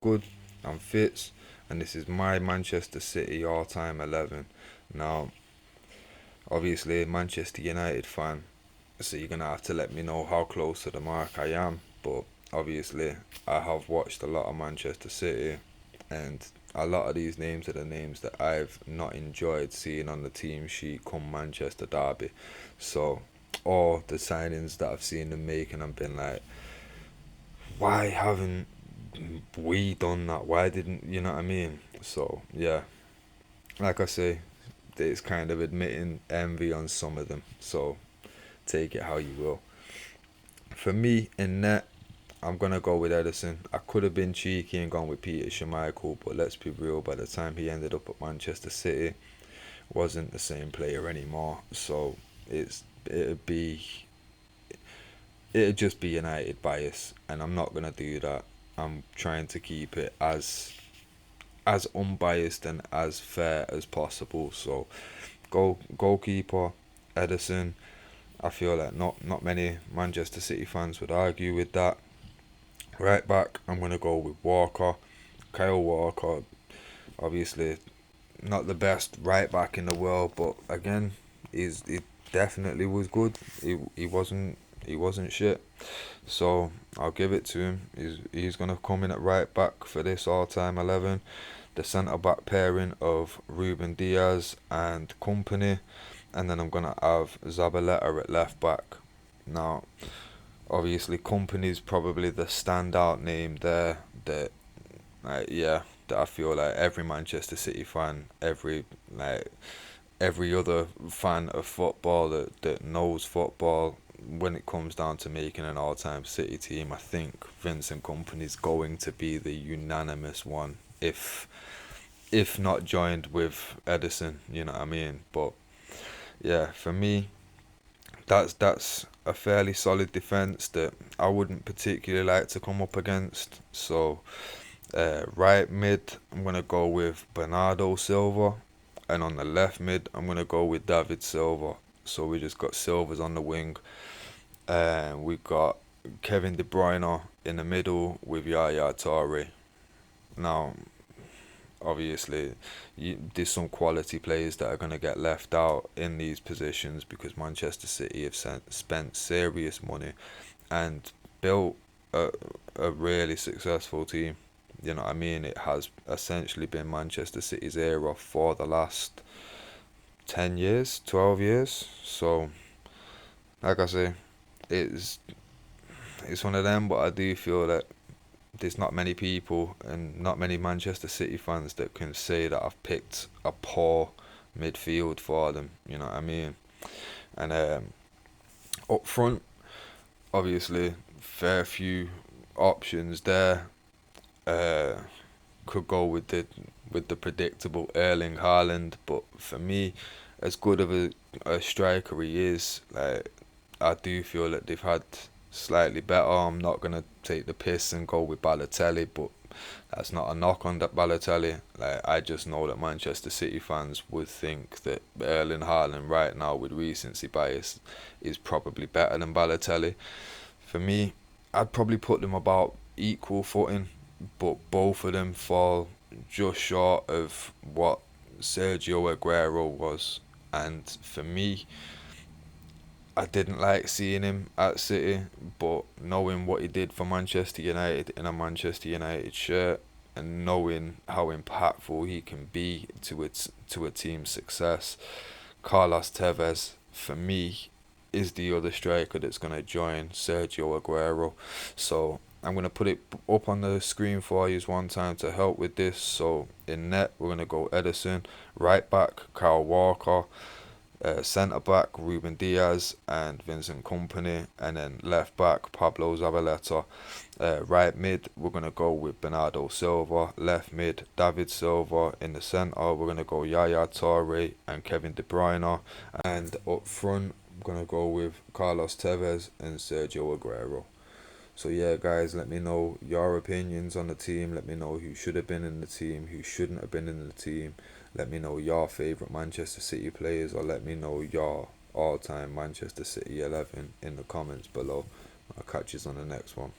good, I'm fit, and this is my Manchester City all-time 11. Now, obviously, Manchester United fan, so you're gonna have to let me know how close to the mark I am. But obviously, I have watched a lot of Manchester City, and a lot of these names are the names that I've not enjoyed seeing on the team sheet come Manchester Derby. So, all the signings that I've seen them make, and I've been like, why haven't we done that? Why didn't you know what I mean? So yeah, like I say, it's kind of admitting envy on some of them. So take it how you will. For me in net, I'm gonna go with Edison. I could have been cheeky and gone with Peter Schmeichel, but let's be real. By the time he ended up at Manchester City, wasn't the same player anymore. So it'd be it'd just be United bias, and I'm not gonna do that. I'm trying to keep it as unbiased and as fair as possible. So goalkeeper Edison. I feel like not many Manchester City fans would argue with that. Right back, I'm gonna go with Walker, Kyle Walker. Obviously, not the best right back in the world, but again, he definitely was good. He wasn't shit. So I'll give it to him. He's gonna come in at right back for this all-time 11. The centre back pairing of Ruben Diaz and Company, and then I'm gonna have Zabaleta at left back. Now, obviously, Company's probably the standout name there. That yeah, that I feel like every Manchester City fan, every other fan of football that knows football, when it comes down to making an all-time City team, I think Vincent Company's going to be the unanimous one, if not joined with Edison. You know what I mean? But yeah, for me, that's a fairly solid defense that I wouldn't particularly like to come up against. So right mid, I'm gonna go with Bernardo Silva, and on the left mid, I'm gonna go with David Silva. So we just got Silvers on the wing, and we got Kevin De Bruyne in the middle with Yaya Toure. Now, obviously, there's some quality players that are going to get left out in these positions because Manchester City have spent serious money and built a, a really successful team. You know what I mean? It has essentially been Manchester City's era for the last 10 years, 12 years. So, like I say, it's, it's one of them, but I do feel that there's not many people and not many Manchester City fans that can say that I've picked a poor midfield for them. You know what I mean? And up front, obviously, fair few options there. Uh, could go with the predictable Erling Haaland, but for me, as good of a striker he is, like I do feel that they've had slightly better. I'm not gonna take the piss and go with Balotelli, but that's not a knock on that Balotelli. Like I just know that Manchester City fans would think that Erling Haaland right now with recency bias is probably better than Balotelli. For me, I'd probably put them about equal footing, but both of them fall just short of what Sergio Aguero was. And for me, I didn't like seeing him at City, but knowing what he did for Manchester United in a Manchester United shirt and knowing how impactful he can be to a team's success, Carlos Tevez for me is the other striker that's going to join Sergio Aguero. So I'm going to put it up on the screen for you one time to help with this. So in net, we're going to go Edison, right back Kyle Walker, centre back Ruben Diaz and Vincent Company, and then left back Pablo Zabaleta. Right mid, we're gonna go with Bernardo Silva. Left mid, David Silva. In the centre, we're gonna go Yaya Toure and Kevin De Bruyne. And up front, I'm gonna go with Carlos Tevez and Sergio Aguero. So yeah, guys, let me know your opinions on the team. Let me know who should have been in the team, who shouldn't have been in the team. Let me know your favourite Manchester City players, or let me know your all-time Manchester City 11 in the comments below. I'll catch you on the next one.